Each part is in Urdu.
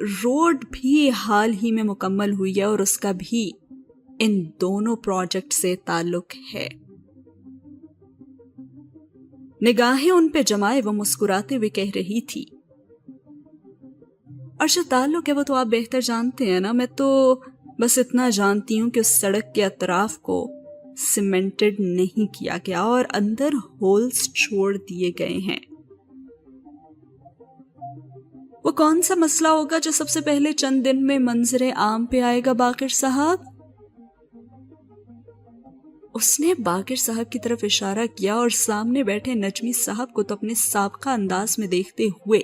روڈ بھی حال ہی میں مکمل ہوئی ہے اور اس کا بھی ان دونوں پروجیکٹ سے تعلق ہے۔ نگاہیں ان پہ جمائے وہ مسکراتے ہوئے کہہ رہی تھی، اور جو تعلق ہے وہ تو آپ بہتر جانتے ہیں نا، میں تو بس اتنا جانتی ہوں کہ اس سڑک کے اطراف کو سیمنٹڈ نہیں کیا گیا اور اندر ہولز چھوڑ دیے گئے ہیں۔ وہ کون سا مسئلہ ہوگا جو سب سے پہلے چند دن میں منظر عام پہ آئے گا باقر صاحب؟ اس نے باقر صاحب کی طرف اشارہ کیا اور سامنے بیٹھے نجمی صاحب کو تو اپنے سابقہ انداز میں دیکھتے ہوئے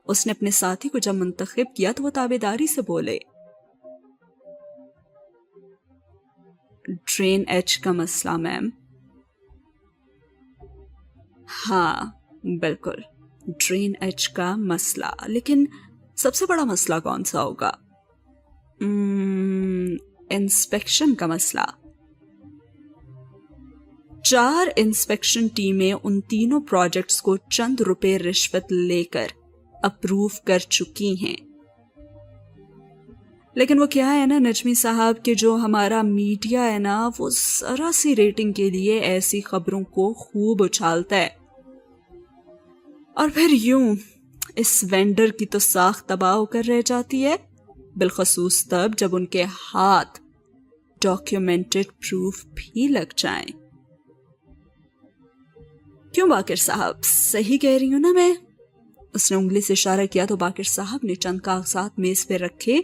اس نے اپنے ساتھی کو جب منتخب کیا تو وہ تابعداری سے بولے، ڈرین ایج کا مسئلہ میم۔ ہاں بالکل، ڈرین ایج کا مسئلہ، لیکن سب سے بڑا مسئلہ کون سا ہوگا؟ انسپیکشن کا مسئلہ۔ 4 انسپیکشن ٹیمیں ان تینوں پروجیکٹس کو چند روپے رشوت لے کر اپروو کر چکی ہیں، لیکن وہ کیا ہے نا نجمی صاحب کہ جو ہمارا میڈیا ہے نا وہ ذرا سی ریٹنگ کے لیے ایسی خبروں کو خوب اچھالتا ہے، اور پھر یوں اس وینڈر کی تو ساخت تباہ ہو کر رہ جاتی ہے، بالخصوص تب جب ان کے ہاتھ ڈاکیومنٹڈ پروف بھی لگ جائیں۔ کیوں باقر صاحب، صحیح کہہ رہی ہوں نا میں؟ اس نے انگلی سے اشارہ کیا تو باقر صاحب نے چند کاغذات میز پہ رکھے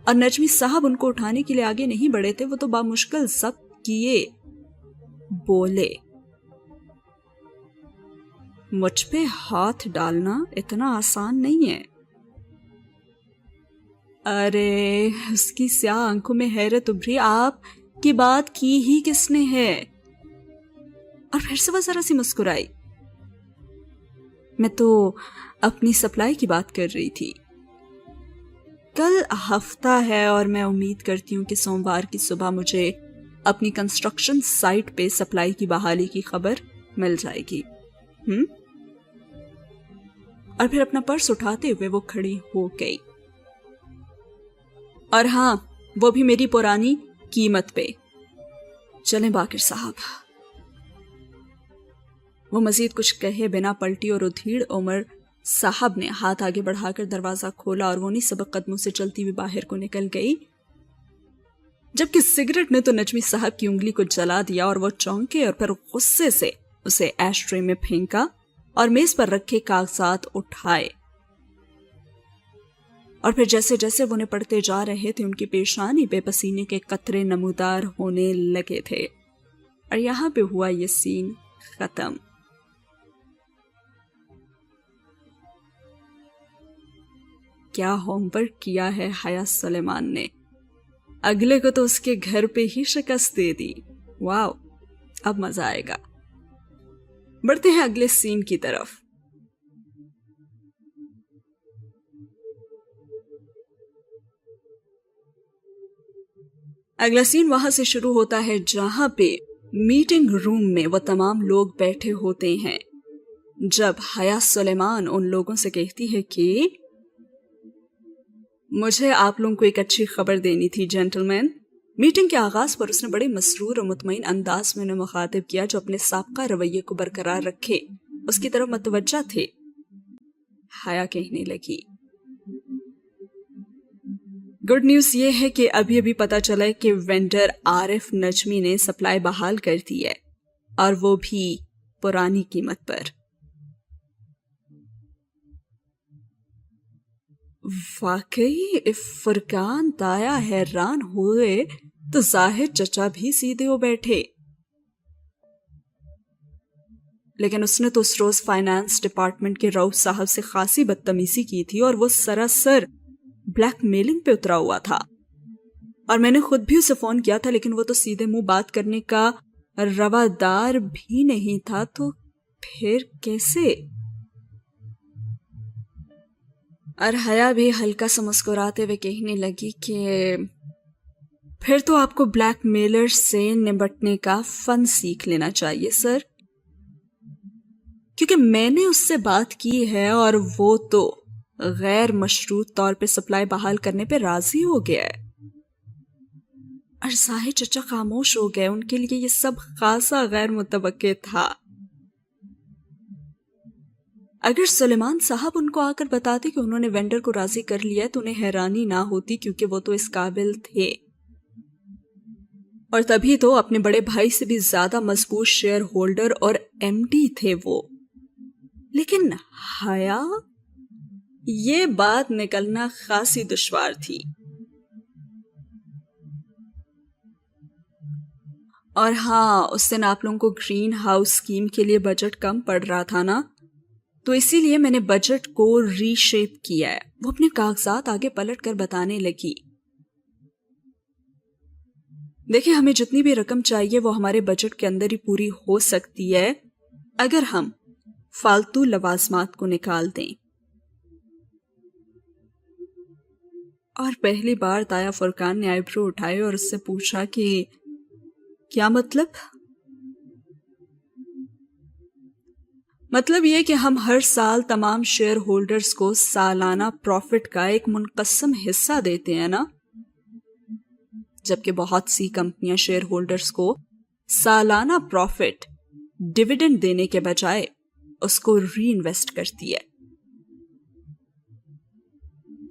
اور نجمی صاحب ان کو اٹھانے کے لیے آگے نہیں بڑھے تھے، وہ تو بامشکل ضبط کیے بولے، مجھ پہ ہاتھ ڈالنا اتنا آسان نہیں ہے۔ ارے اس کی سیاہ آنکھوں میں حیرت ابھری، آپ کی بات کی ہی کس نے ہے؟ اور پھر سے وہ ذرا سی مسکرائی، میں تو اپنی سپلائی کی بات کر رہی تھی۔ کل ہفتہ ہے اور میں امید کرتی ہوں کہ سوموار کی صبح مجھے اپنی کنسٹرکشن سائٹ پہ سپلائی کی بحالی کی خبر مل جائے گی۔ اور پھر اپنا پرس اٹھاتے ہوئے وہ کھڑی ہو گئی، اور ہاں وہ بھی میری پرانی قیمت پہ۔ چلیں باقر صاحب۔ وہ مزید کچھ کہے بنا پلٹی اور ادھیڑ عمر صاحب نے ہاتھ آگے بڑھا کر دروازہ کھولا اور وہ نہیں سبق قدموں سے چلتی ہوئی باہر کو نکل گئی، جبکہ سگریٹ نے تو نجمی صاحب کی انگلی کو جلا دیا اور وہ چونکے اور پھر غصے سے اسے ایش ٹرے میں پھینکا اور میز پر رکھے کاغذات اٹھائے، اور پھر جیسے جیسے وہ انہیں پڑھتے جا رہے تھے ان کی پیشانی پہ پسینے کے قطرے نمودار ہونے لگے تھے، اور یہاں پہ ہوا یہ سین ختم۔ کیا ہوم ورک کیا ہے حیا سلیمان نے، اگلے کو تو اس کے گھر پہ ہی شکست دے دی۔ واو، اب مزہ آئے گا۔ بڑھتے ہیں اگلے سین کی طرف۔ اگلا سین وہاں سے شروع ہوتا ہے جہاں پہ میٹنگ روم میں وہ تمام لوگ بیٹھے ہوتے ہیں، جب حیا سلیمان ان لوگوں سے کہتی ہے کہ مجھے آپ لوگوں کو ایک اچھی خبر دینی تھی جینٹل مین۔ میٹنگ کے آغاز پر اس نے بڑے مسرور اور مطمئن انداز میں انہیں مخاطب کیا جو اپنے سابقہ رویے کو برقرار رکھے اس کی طرف متوجہ تھے۔ حیا کہنے لگی، گڈ نیوز یہ ہے کہ ابھی ابھی پتا چلا ہے کہ وینڈر عارف نجمی نے سپلائی بحال کر دی ہے، اور وہ بھی پرانی قیمت پر۔ واقعی فرقان تایا حیران ہوئے تو ظاہر چچا بھی سیدھے ہو بیٹھے، لیکن اس نے تو اس روز فائنانس ڈپارٹمنٹ کے رؤف صاحب سے خاصی بدتمیزی کی تھی اور وہ سراسر بلیک میلنگ پہ اترا ہوا تھا، اور میں نے خود بھی اسے فون کیا تھا، لیکن وہ تو سیدھے منہ بات کرنے کا روادار بھی نہیں تھا، تو پھر کیسے؟ اور حیا بھی ہلکا سا مسکراتے ہوئے کہنے لگی کہ پھر تو آپ کو بلیک میلر سے نمٹنے کا فن سیکھ لینا چاہیے سر، کیونکہ میں نے اس سے بات کی ہے اور وہ تو غیر مشروط طور پہ سپلائی بحال کرنے پہ راضی ہو گیا ہے۔ ارزاہ چچا خاموش ہو گئے، ان کے لیے یہ سب خاصا غیر متوقع تھا۔ اگر سلیمان صاحب ان کو آ کر بتاتے کہ انہوں نے وینڈر کو راضی کر لیا تو انہیں حیرانی نہ ہوتی، کیونکہ وہ تو اس قابل تھے، اور تبھی تو اپنے بڑے بھائی سے بھی زیادہ مضبوط شیئر ہولڈر اور ایم ڈی تھے وہ۔ لیکن حیا، یہ بات نکلنا خاصی دشوار تھی۔ اور ہاں، اس دن آپ لوگوں کو گرین ہاؤس اسکیم کے لیے بجٹ کم پڑ رہا تھا نا، تو اسی لیے میں نے بجٹ کو ری شیپ کیا ہے۔ وہ اپنے کاغذات آگے پلٹ کر بتانے لگی، دیکھیں ہمیں جتنی بھی رقم چاہیے وہ ہمارے بجٹ کے اندر ہی پوری ہو سکتی ہے اگر ہم فالتو لوازمات کو نکال دیں۔ اور پہلی بار تایا فرقان نے آئی برو اٹھائے اور اس سے پوچھا کہ کیا مطلب؟ مطلب یہ کہ ہم ہر سال تمام شیئر ہولڈرز کو سالانہ پروفٹ کا ایک منقسم حصہ دیتے ہیں نا، جبکہ بہت سی کمپنیاں شیئر ہولڈرز کو سالانہ پروفٹ ڈیویڈنڈ دینے کے بجائے اس کو ری انویسٹ کرتی ہے۔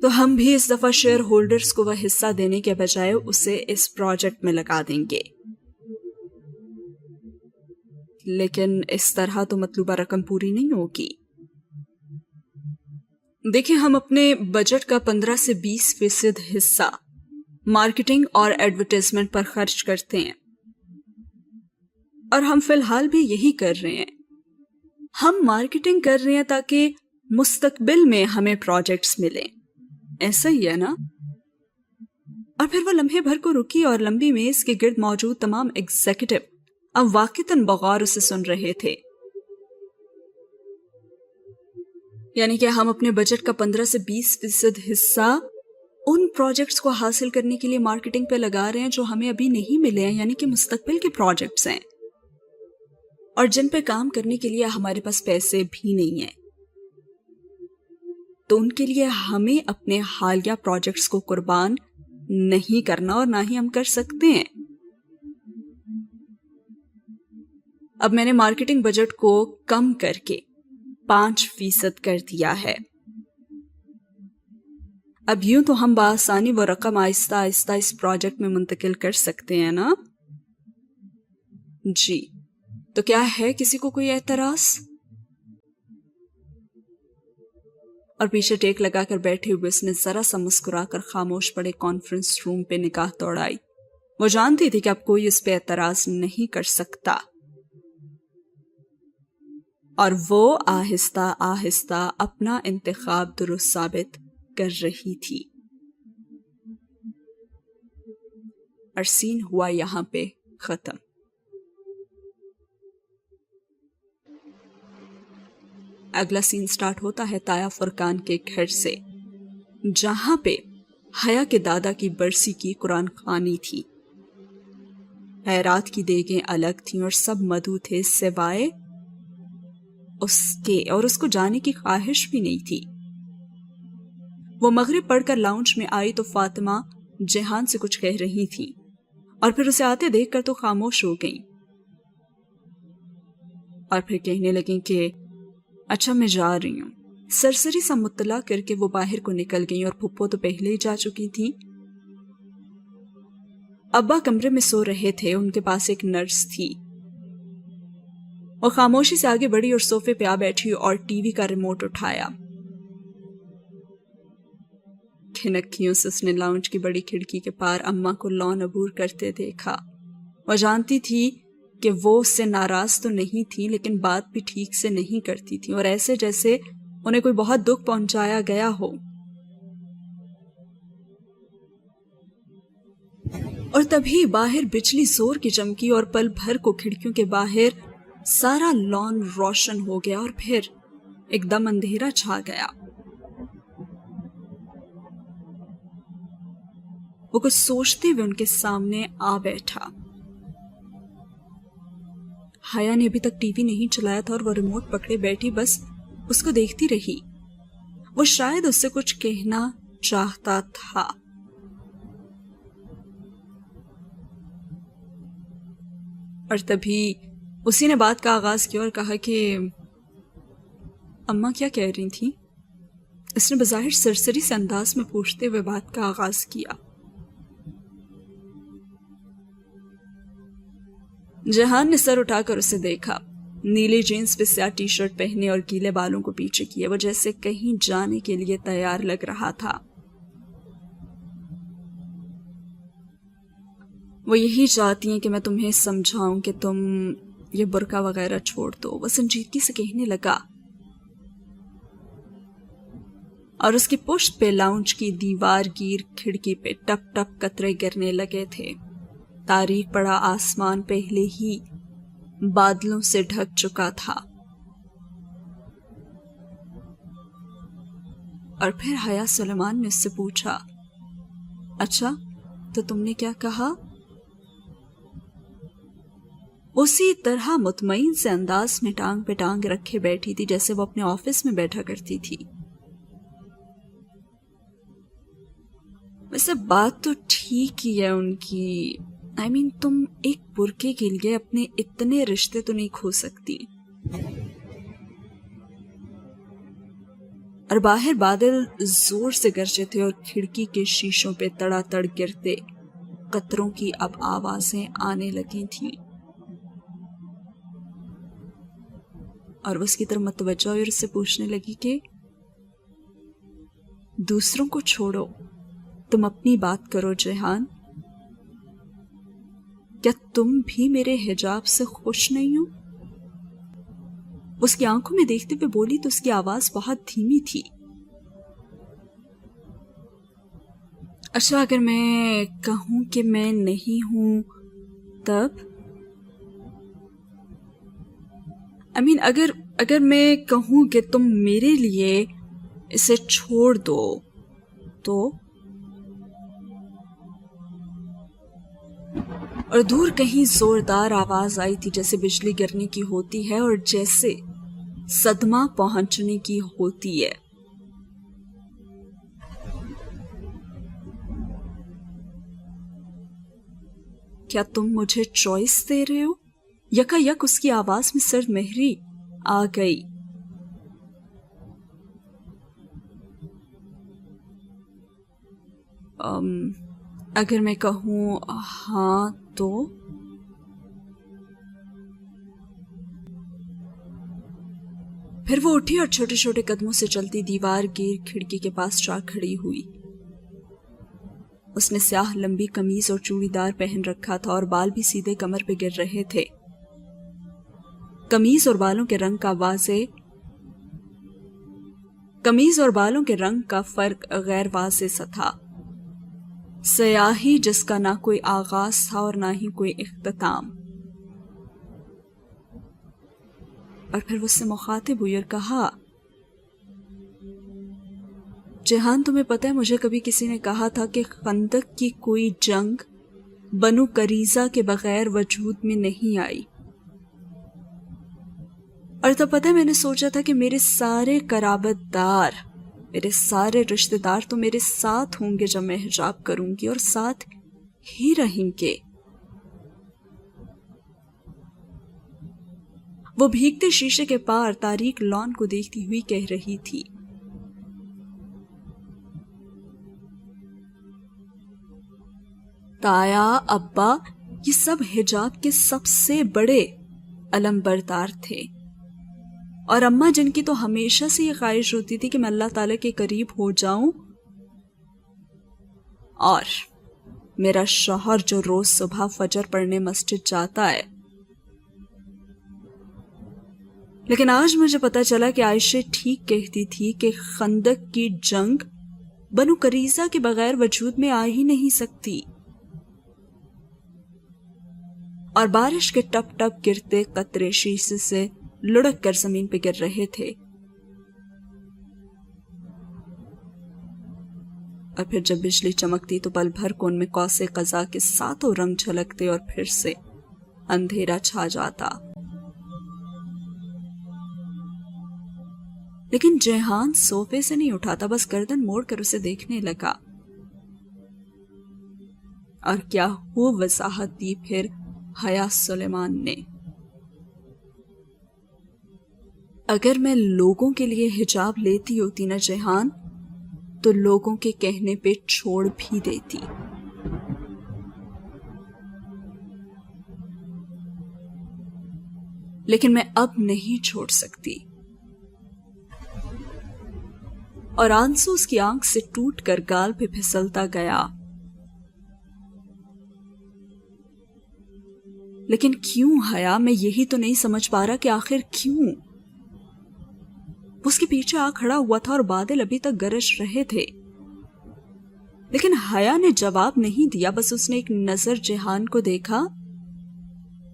تو ہم بھی اس دفعہ شیئر ہولڈرز کو وہ حصہ دینے کے بجائے اسے اس پروجیکٹ میں لگا دیں گے، لیکن اس طرح تو مطلوبہ رقم پوری نہیں ہوگی۔ دیکھیں ہم اپنے بجٹ کا 15 سے 20% حصہ مارکیٹنگ اور ایڈورٹائزمنٹ پر خرچ کرتے ہیں، اور ہم فی الحال بھی یہی کر رہے ہیں۔ ہم مارکیٹنگ کر رہے ہیں تاکہ مستقبل میں ہمیں پروجیکٹس ملیں، ایسا ہی ہے نا؟ اور پھر وہ لمحے بھر کو رکی اور لمبی میز کے گرد موجود تمام ایگزیکٹو اب واقعتاً بغور اسے سن رہے تھے۔ یعنی کہ ہم اپنے بجٹ کا 15 سے 20% حصہ ان پروجیکٹس کو حاصل کرنے کے لیے مارکیٹنگ پہ لگا رہے ہیں جو ہمیں ابھی نہیں ملے ہیں، یعنی کہ مستقبل کے پروجیکٹس ہیں، اور جن پہ کام کرنے کے لیے ہمارے پاس پیسے بھی نہیں ہیں۔ تو ان کے لیے ہمیں اپنے حالیہ پروجیکٹس کو قربان نہیں کرنا، اور نہ ہی ہم کر سکتے ہیں۔ اب میں نے مارکیٹنگ بجٹ کو کم کر کے 5% کر دیا ہے۔ اب یوں تو ہم بآسانی وہ رقم آہستہ آہستہ اس پروجیکٹ میں منتقل کر سکتے ہیں نا؟ جی، تو کیا ہے کسی کو کوئی اعتراض؟ اور پیچھے ٹیک لگا کر بیٹھے ہوئے اس نے ذرا سا مسکرا کر خاموش پڑے کانفرنس روم پہ نگاہ دوڑائی۔ وہ جانتی تھی کہ اب کوئی اس پہ اعتراض نہیں کر سکتا، اور وہ آہستہ آہستہ اپنا انتخاب درست ثابت کر رہی تھی۔ اور سین ہوا یہاں پہ ختم۔ اگلا سین سٹارٹ ہوتا ہے تایا فرقان کے گھر سے، جہاں پہ حیا کے دادا کی برسی کی قرآن خوانی تھی۔ خیرات کی دیگیں الگ تھیں اور سب مدعو تھے سوائے اس کے، اور اس کو جانے کی خواہش بھی نہیں تھی۔ وہ مغرب پڑھ کر لاؤنج میں آئی تو فاطمہ جہان سے کچھ کہہ رہی تھی، اور پھر اسے آتے دیکھ کر تو خاموش ہو گئیں، اور پھر کہنے لگیں کہ اچھا میں جا رہی ہوں۔ سرسری سا مطلع کر کے وہ باہر کو نکل گئیں، اور پھپھو تو پہلے ہی جا چکی تھی۔ ابا کمرے میں سو رہے تھے، ان کے پاس ایک نرس تھی۔ وہ خاموشی سے آگے بڑھی اور صوفے پہ آ بیٹھی اور ٹی وی کا ریموٹ اٹھایا۔ کھنکیوں سے اس نے لاؤنج کی بڑی کھڑکی کے پار اماں کو لون عبور کرتے دیکھا۔ وہ جانتی تھی کہ وہ اس سے ناراض تو نہیں تھی، لیکن بات بھی ٹھیک سے نہیں کرتی تھی، اور ایسے جیسے انہیں کوئی بہت دکھ پہنچایا گیا ہو۔ اور تبھی باہر بجلی زور کی چمکی اور پل بھر کو کھڑکیوں کے باہر سارا لان روشن ہو گیا، اور پھر ایک دم اندھیرا چھا گیا۔ وہ کچھ سوچتے ہوئے ان کے سامنے آ بیٹھا۔ حیا نے ابھی تک ٹی وی نہیں چلایا تھا اور وہ ریموٹ پکڑے بیٹھی بس اس کو دیکھتی رہی۔ وہ شاید اس سے کچھ کہنا چاہتا تھا۔ اور تبھی اسی نے بات کا آغاز کیا اور کہا کہ اماں کیا کہہ رہی تھیں؟ اس نے بظاہر سرسری سے انداز میں پوچھتے ہوئے بات کا آغاز کیا۔ جہان نے سر اٹھا کر اسے دیکھا۔ نیلی جینس پہ سیاہ ٹی شرٹ پہنے اور گیلے بالوں کو پیچھے کیے وہ جیسے کہیں جانے کے لیے تیار لگ رہا تھا۔ وہ یہی چاہتی ہیں کہ میں تمہیں سمجھاؤں کہ تم یہ برقع وغیرہ چھوڑ دو، وہ سنجیدگی سے کہنے لگا، اور اس کی پشت پہ لاؤنج کی دیوار گیر کھڑکی پہ ٹپ ٹپ قطرے گرنے لگے تھے۔ تاریک پڑا آسمان پہلے ہی بادلوں سے ڈھک چکا تھا۔ اور پھر حیا سلیمان نے اس سے پوچھا، اچھا تو تم نے کیا کہا؟ اسی طرح مطمئن سے انداز میں ٹانگ پہ ٹانگ رکھے بیٹھی تھی جیسے وہ اپنے آفس میں بیٹھا کرتی تھی۔ ویسے بات تو ٹھیک ہی ہے ان کی، تم ایک برقعے کے لیے اپنے اتنے رشتے تو نہیں کھو سکتی۔ اور باہر بادل زور سے گرجے تھے اور کھڑکی کے شیشوں پہ تڑا تڑ گرتے قطروں کی اب آوازیں آنے لگی تھیں۔ اور وہ اس کی طرف متوجہ ہوئی اور اس سے پوچھنے لگی کہ دوسروں کو چھوڑو، تم اپنی بات کرو جہان، کیا تم بھی میرے حجاب سے خوش نہیں ہو؟ اس کی آنکھوں میں دیکھتے ہوئے بولی تو اس کی آواز بہت دھیمی تھی۔ اچھا اگر میں کہوں کہ میں نہیں ہوں تب؟ اگر میں کہوں کہ تم میرے لیے اسے چھوڑ دو تو؟ اور دور کہیں زوردار آواز آئی تھی جیسے بجلی گرنے کی ہوتی ہے اور جیسے صدمہ پہنچنے کی ہوتی ہے۔ کیا تم مجھے چوائس دے رہے ہو؟ یکا یک اس کی آواز میں سرد مہری آ گئی۔ اگر میں کہوں ہاں تو؟ پھر وہ اٹھی اور چھوٹے چھوٹے قدموں سے چلتی دیوار گیر کھڑکی کے پاس جا کھڑی ہوئی۔ اس نے سیاہ لمبی قمیض اور چوڑی دار پہن رکھا تھا اور بال بھی سیدھے کمر پہ گر رہے تھے۔ قمیض اور بالوں کے رنگ کا فرق غیر واضح سا تھا، سیاہی جس کا نہ کوئی آغاز تھا اور نہ ہی کوئی اختتام۔ اور پھر وہ اس سے مخاطب ہوئی اور کہا، جہان تمہیں پتہ ہے مجھے کبھی کسی نے کہا تھا کہ خندق کی کوئی جنگ بنو قریظہ کے بغیر وجود میں نہیں آئی، اور تب پتہ ہے میں نے سوچا تھا کہ میرے سارے قرابت دار، میرے سارے رشتہ دار تو میرے ساتھ ہوں گے جب میں حجاب کروں گی، اور ساتھ ہی رہیں گے۔ وہ بھیگتے شیشے کے پار تاریک لان کو دیکھتی ہوئی کہہ رہی تھی، تایا ابا یہ سب حجاب کے سب سے بڑے علم بردار تھے، اور اماں جن کی تو ہمیشہ سے یہ خواہش ہوتی تھی کہ میں اللہ تعالیٰ کے قریب ہو جاؤں، اور میرا شوہر جو روز صبح فجر پڑھنے مسجد جاتا ہے۔ لیکن آج مجھے پتا چلا کہ عائشہ ٹھیک کہتی تھی کہ خندق کی جنگ بنو قریظہ کے بغیر وجود میں آ ہی نہیں سکتی۔ اور بارش کے ٹپ ٹپ گرتے قطرے شیشے سے لڑک کر زمین پہ گر رہے تھے، اور پھر جب بجلی چمکتی تو پل بھر کو ان میں قوس قزح کے ساتوں رنگ جھلکتے اور پھر سے اندھیرا چھا جاتا۔ لیکن جیہان صوفے سے نہیں اٹھا تھا، بس گردن موڑ کر اسے دیکھنے لگا۔ اور کیا وہ وضاحت دی پھر حیا سلیمان نے۔ اگر میں لوگوں کے لیے حجاب لیتی ہوتی نا جیہان، تو لوگوں کے کہنے پہ چھوڑ بھی دیتی۔ لیکن میں اب نہیں چھوڑ سکتی۔ اور آنسو اس کی آنکھ سے ٹوٹ کر گال پہ پھسلتا گیا۔ لیکن کیوں حیا؟ میں یہی تو نہیں سمجھ پا رہا کہ آخر کیوں؟ اس کے پیچھے آ کھڑا ہوا تھا اور بادل ابھی تک گرج رہے تھے، لیکن حیا نے جواب نہیں دیا، بس اس نے ایک نظر جیہان کو دیکھا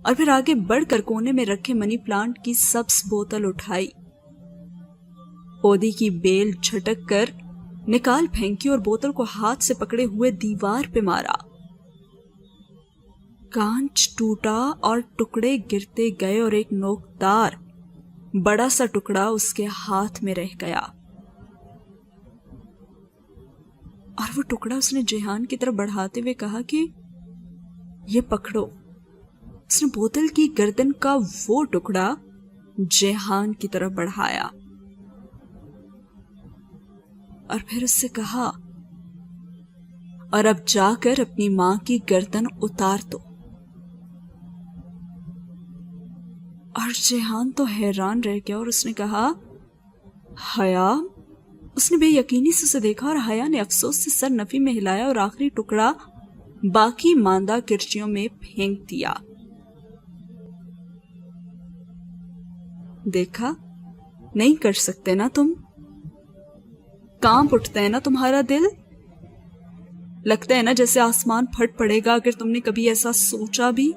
اور پھر آگے بڑھ کر کونے میں رکھے منی پلانٹ کی سبز بوتل اٹھائی، پودی کی بیل جھٹک کر نکال پھینکی اور بوتل کو ہاتھ سے پکڑے ہوئے دیوار پہ مارا۔ کانچ ٹوٹا اور ٹکڑے گرتے گئے اور ایک نوکدار بڑا سا ٹکڑا اس کے ہاتھ میں رہ گیا، اور وہ ٹکڑا اس نے جیہان کی طرف بڑھاتے ہوئے کہا کہ یہ پکڑو۔ اس نے بوتل کی گردن کا وہ ٹکڑا جیہان کی طرف بڑھایا اور پھر اس سے کہا، اور اب جا کر اپنی ماں کی گردن اتار دو۔ اور جیہان تو حیران رہ گیا اور اس نے کہا، حیا؟ اس نے بے یقینی سے اسے دیکھا اور حیا نے افسوس سے سر نفی میں ہلایا اور آخری ٹکڑا باقی ماندہ کرچیوں میں پھینک دیا۔ دیکھا، نہیں کر سکتے نا تم؟ کانپ اٹھتا ہے نا تمہارا دل؟ لگتا ہے نا جیسے آسمان پھٹ پڑے گا اگر تم نے کبھی ایسا سوچا بھی؟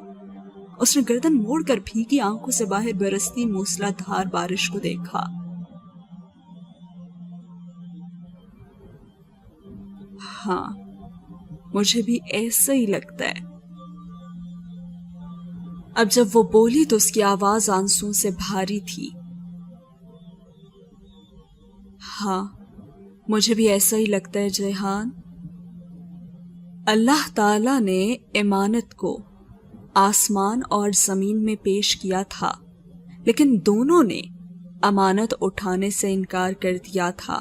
اس نے گردن موڑ کر بھیگی آنکھوں سے باہر برستی موسلا دھار بارش کو دیکھا۔ ہاں، مجھے بھی ایسا ہی لگتا ہے۔ اب جب وہ بولی تو اس کی آواز آنسوں سے بھاری تھی۔ ہاں، مجھے بھی ایسا ہی لگتا ہے جیہان۔ اللہ تعالی نے امانت کو آسمان اور زمین میں پیش کیا تھا، لیکن دونوں نے امانت اٹھانے سے انکار کر دیا تھا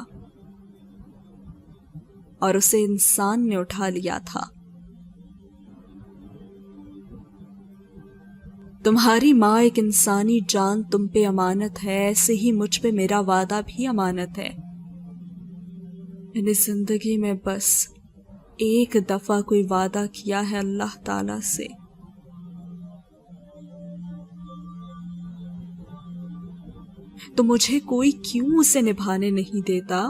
اور اسے انسان نے اٹھا لیا تھا۔ تمہاری ماں ایک انسانی جان تم پہ امانت ہے، ایسے ہی مجھ پہ میرا وعدہ بھی امانت ہے۔ میں نے زندگی میں بس ایک دفعہ کوئی وعدہ کیا ہے اللہ تعالی سے، تو مجھے کوئی کیوں اسے نبھانے نہیں دیتا؟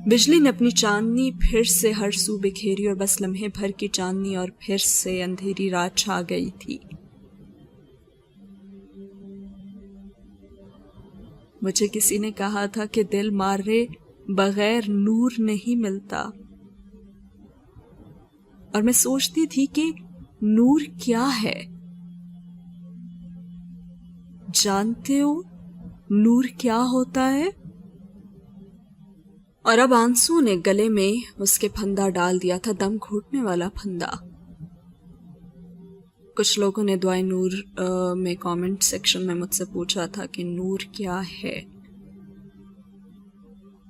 بجلی نے اپنی چاندنی پھر سے ہر سو بکھیری اور بس لمحے بھر کی چاندنی اور پھر سے اندھیری رات چھا گئی تھی۔ مجھے کسی نے کہا تھا کہ دل مارے بغیر نور نہیں ملتا، اور میں سوچتی تھی کہ نور کیا ہے؟ جانتے ہو نور کیا ہوتا ہے؟ اور اب آنسو نے گلے میں اس کے پھندا ڈال دیا تھا، دم گھوٹنے والا پھندا۔ کچھ لوگوں نے دعائے نور میں کامنٹ سیکشن میں مجھ سے پوچھا تھا کہ نور کیا ہے،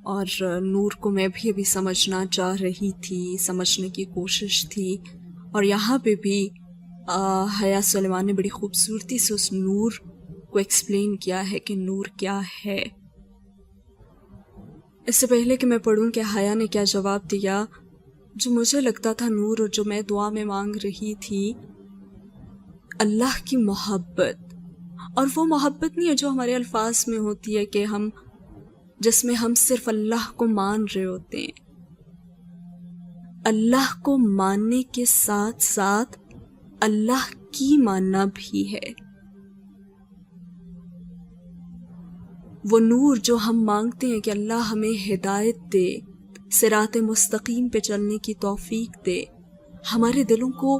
اور نور کو میں بھی ابھی سمجھنا چاہ رہی تھی، سمجھنے کی کوشش تھی، اور یہاں پہ بھی حیا سلیمان نے بڑی خوبصورتی سے اس نور کو ایکسپلین کیا ہے کہ نور کیا ہے۔ اس سے پہلے کہ میں پڑھوں کہ حیا نے کیا جواب دیا، جو مجھے لگتا تھا نور اور جو میں دعا میں مانگ رہی تھی، اللہ کی محبت، اور وہ محبت نہیں ہے جو ہمارے الفاظ میں ہوتی ہے کہ جس میں ہم صرف اللہ کو مان رہے ہوتے ہیں۔ اللہ کو ماننے کے ساتھ ساتھ اللہ کی ماننا بھی ہے۔ وہ نور جو ہم مانگتے ہیں کہ اللہ ہمیں ہدایت دے، صراط مستقیم پہ چلنے کی توفیق دے، ہمارے دلوں کو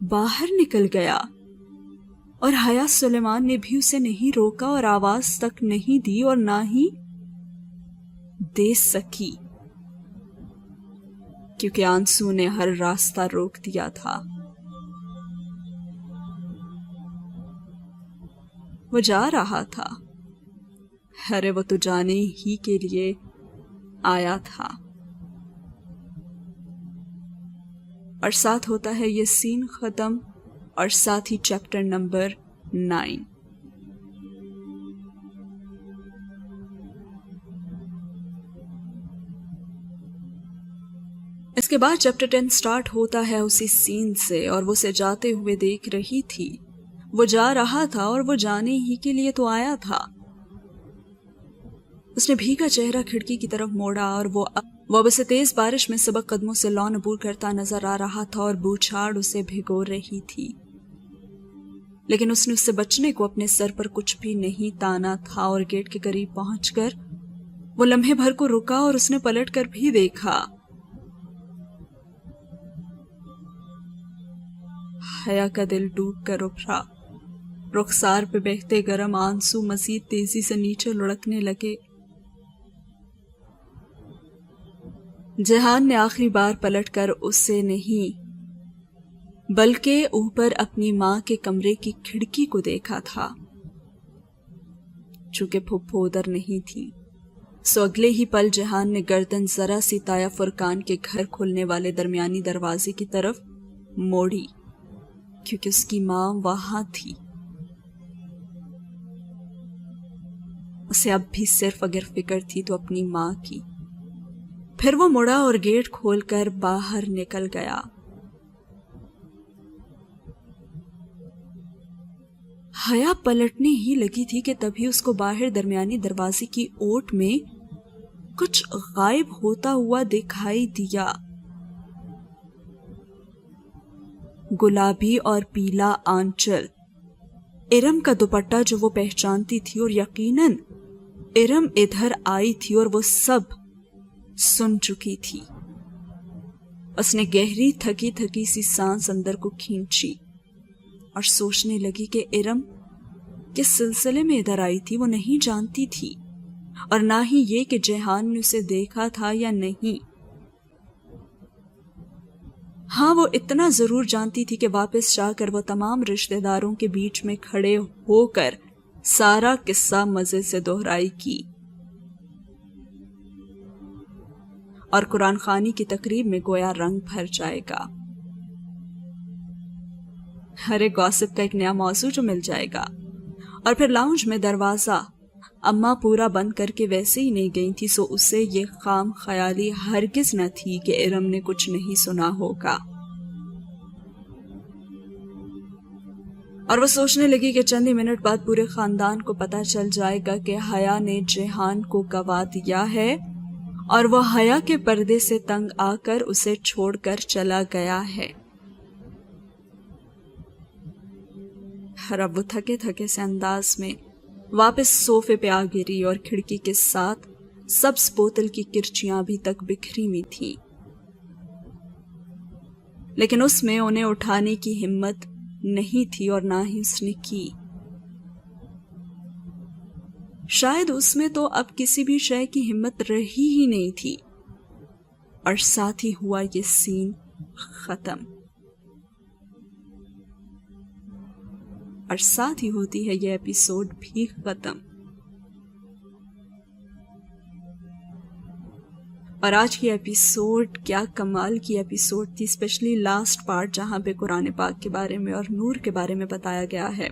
باہر نکل گیا اور حیا سلیمان نے بھی اسے نہیں روکا اور آواز تک نہیں دی اور نہ ہی دے سکی، کیونکہ آنسو نے ہر راستہ روک دیا تھا۔ وہ جا رہا تھا، ارے وہ تو جانے ہی کے لیے آیا تھا۔ اور ساتھ ہوتا ہے یہ سین ختم، اور ساتھ ہی چیپٹر نمبر 9۔ اس کے بعد چیپٹر 10 سٹارٹ ہوتا ہے اسی سین سے، اور وہ اسے جاتے ہوئے دیکھ رہی تھی۔ وہ جا رہا تھا اور وہ جانے ہی کے لیے تو آیا تھا۔ اس نے بھیگا چہرہ کھڑکی کی طرف موڑا اور وہ اب اسے تیز بارش میں سبق قدموں سے لون عبور کرتا نظر آ رہا تھا اور بوچھاڑ اسے بھگو رہی تھی، لیکن اس نے اس سے بچنے کو اپنے سر پر کچھ بھی نہیں تانا تھا۔ اور گیٹ کے قریب پہنچ کر وہ لمحے بھر کو رکا اور اس نے پلٹ کر بھی دیکھا۔ حیا کا دل ڈوب کر ابھرا، رخسار پہ بہتے گرم آنسو مزید تیزی سے نیچے لڑکنے لگے۔ جہان نے آخری بار پلٹ کر اسے نہیں بلکہ اوپر اپنی ماں کے کمرے کی کھڑکی کو دیکھا تھا۔ چونکہ پھپھو ادھر نہیں تھی، سو اگلے ہی پل جہان نے گردن ذرا سی تایا فرقان کے گھر کھلنے والے درمیانی دروازے کی طرف موڑی، کیونکہ اس کی ماں وہاں تھی۔ اسے اب بھی صرف اگر فکر تھی تو اپنی ماں کی۔ پھر وہ مڑا اور گیٹ کھول کر باہر نکل گیا۔ حیا پلٹنے ہی لگی تھی کہ تبھی اس کو باہر درمیانی دروازے کی اوٹ میں کچھ غائب ہوتا ہوا دکھائی دیا۔ گلابی اور پیلا آنچل، ارم کا دوپٹہ جو وہ پہچانتی تھی، اور یقیناً ارم ادھر آئی تھی اور وہ سب سن چکی تھی۔ اس نے گہری تھکی تھکی سی سانس اندر کو کھینچی اور سوچنے لگی کہ ارم کس سلسلے میں ادھر آئی تھی وہ نہیں جانتی تھی، اور نہ ہی یہ کہ جہان نے اسے دیکھا تھا یا نہیں۔ ہاں، وہ اتنا ضرور جانتی تھی کہ واپس جا کر وہ تمام رشتہ داروں کے بیچ میں کھڑے ہو کر سارا قصہ مزے سے دہرائی کی، اور قرآن خوانی کی تقریب میں گویا رنگ بھر جائے گا۔ ہر ایک گوسپ کا ایک نیا موضوع جو مل جائے گا۔ اور پھر لاؤنج میں دروازہ اماں پورا بند کر کے ویسے ہی نہیں گئی تھی، سو اسے یہ خام خیالی ہرگز نہ تھی کہ ارم نے کچھ نہیں سنا ہوگا۔ اور وہ سوچنے لگی کہ چند ہی منٹ بعد پورے خاندان کو پتہ چل جائے گا کہ حیا نے جہان کو گوا دیا ہے، اور وہ حیا کے پردے سے تنگ آ کر اسے چھوڑ کر چلا گیا ہے۔ اب وہ تھکے تھکے سے انداز میں واپس صوفے پہ آ گری، اور کھڑکی کے ساتھ سبز بوتل کی کرچیاں ابھی تک بکھری میں تھی، لیکن اس میں انہیں اٹھانے کی ہمت نہیں تھی اور نہ ہی اس نے کی۔ شاید اس میں تو اب کسی بھی شے کی ہمت رہی ہی نہیں تھی، اور ساتھ ہی ہوا یہ سین ختم، اور ساتھ ہی ہوتی ہے یہ ایپیسوڈ بھی ختم۔ اور آج کی ایپیسوڈ کیا کمال کی ایپیسوڈ تھی، اسپیشلی لاسٹ پارٹ جہاں پہ قرآن پاک کے بارے میں اور نور کے بارے میں بتایا گیا ہے۔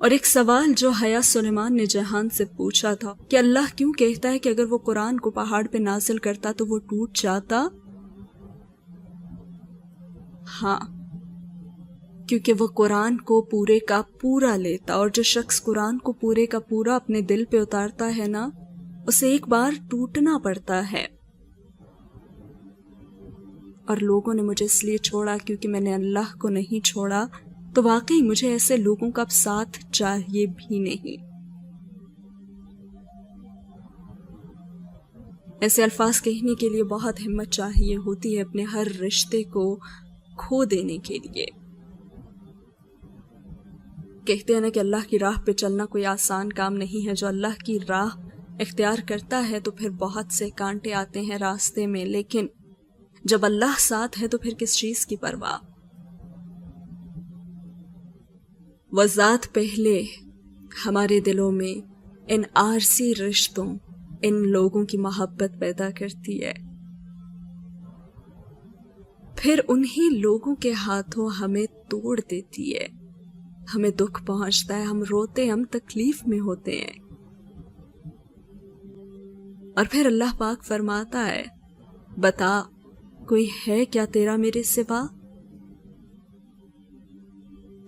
اور ایک سوال جو حیا سلیمان نے جہان سے پوچھا تھا کہ اللہ کیوں کہتا ہے کہ اگر وہ قرآن کو پہاڑ پہ نازل کرتا تو وہ ٹوٹ جاتا؟ ہاں، کیونکہ وہ قرآن کو پورے کا پورا لیتا، اور جو شخص قرآن کو پورے کا پورا اپنے دل پہ اتارتا ہے نا، اسے ایک بار ٹوٹنا پڑتا ہے۔ اور لوگوں نے مجھے اس لیے چھوڑا کیونکہ میں نے اللہ کو نہیں چھوڑا، تو واقعی مجھے ایسے لوگوں کا اب ساتھ چاہیے بھی نہیں۔ ایسے الفاظ کہنے کے لیے بہت ہمت چاہیے ہوتی ہے اپنے ہر رشتے کو کھو دینے کے لیے. کہتے ہیں نا کہ اللہ کی راہ پہ چلنا کوئی آسان کام نہیں ہے. جو اللہ کی راہ اختیار کرتا ہے تو پھر بہت سے کانٹے آتے ہیں راستے میں، لیکن جب اللہ ساتھ ہے تو پھر کس چیز کی پرواہ. وہ ذات پہلے ہمارے دلوں میں ان عارضی رشتوں، ان لوگوں کی محبت پیدا کرتی ہے، پھر انہی لوگوں کے ہاتھوں ہمیں توڑ دیتی ہے. ہمیں دکھ پہنچتا ہے، ہم روتے، ہم تکلیف میں ہوتے ہیں، اور پھر اللہ پاک فرماتا ہے بتا کوئی ہے کیا تیرا میرے سوا؟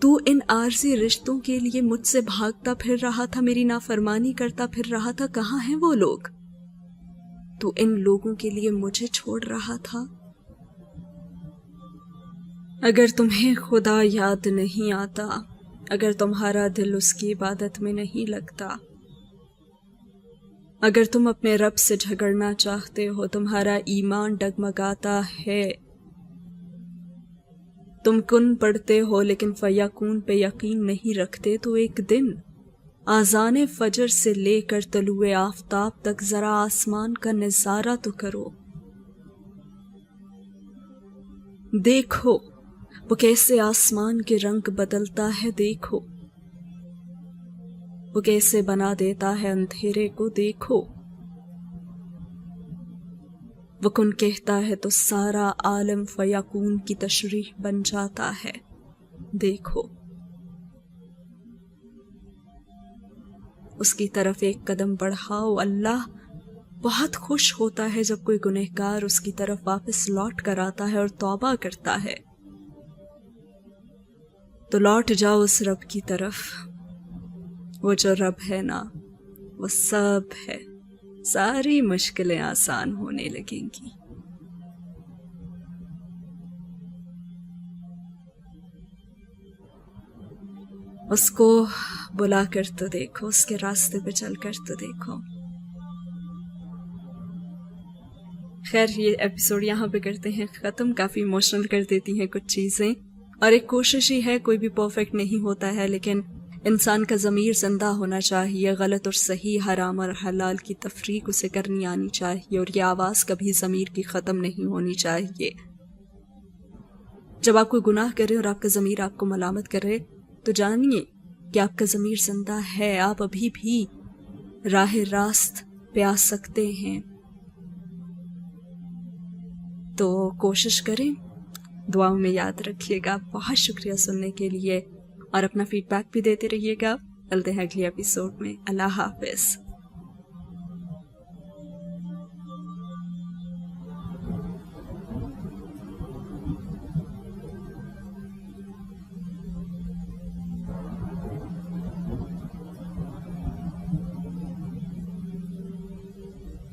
تو ان عارضی رشتوں کے لیے مجھ سے بھاگتا پھر رہا تھا، میری نافرمانی کرتا پھر رہا تھا، کہاں ہیں وہ لوگ؟ تو ان لوگوں کے لیے مجھے چھوڑ رہا تھا. اگر تمہیں خدا یاد نہیں آتا، اگر تمہارا دل اس کی عبادت میں نہیں لگتا، اگر تم اپنے رب سے جھگڑنا چاہتے ہو، تمہارا ایمان ڈگمگاتا ہے، تم کن پڑھتے ہو لیکن فیکون پہ یقین نہیں رکھتے، تو ایک دن آذان فجر سے لے کر طلوع آفتاب تک ذرا آسمان کا نظارہ تو کرو. دیکھو وہ کیسے آسمان کے رنگ بدلتا ہے، دیکھو وہ کیسے بنا دیتا ہے اندھیرے کو، دیکھو وہ کن کہتا ہے تو سارا عالم فیکون کی تشریح بن جاتا ہے. دیکھو اس کی طرف ایک قدم بڑھاؤ. اللہ بہت خوش ہوتا ہے جب کوئی گنہگار اس کی طرف واپس لوٹ کر آتا ہے اور توبہ کرتا ہے. تو لوٹ جاؤ اس رب کی طرف. وہ جو رب ہے نا، وہ سب ہے، ساری مشکلیں آسان ہونے لگیں گی. اس کو بلا کر تو دیکھو، اس کے راستے پہ چل کر تو دیکھو. خیر یہ ایپیسوڈ یہاں پہ کرتے ہیں ختم. کافی ایموشنل کر دیتی ہیں کچھ چیزیں، اور ایک کوشش ہی ہے، کوئی بھی پرفیکٹ نہیں ہوتا ہے، لیکن انسان کا ضمیر زندہ ہونا چاہیے. غلط اور صحیح، حرام اور حلال کی تفریق اسے کرنی آنی چاہیے، اور یہ آواز کبھی ضمیر کی ختم نہیں ہونی چاہیے. جب آپ کوئی گناہ کرے اور آپ کا ضمیر آپ کو ملامت کرے تو جانیے کہ آپ کا ضمیر زندہ ہے، آپ ابھی بھی راہ راست پہ آ سکتے ہیں. تو کوشش کریں، دعاؤں میں یاد رکھیے گا. بہت شکریہ سننے کے لیے، اور اپنا فیڈ بیک بھی دیتے رہیے گا. ملتے ہیں اگلی ایپیسوڈ میں. اللہ حافظ.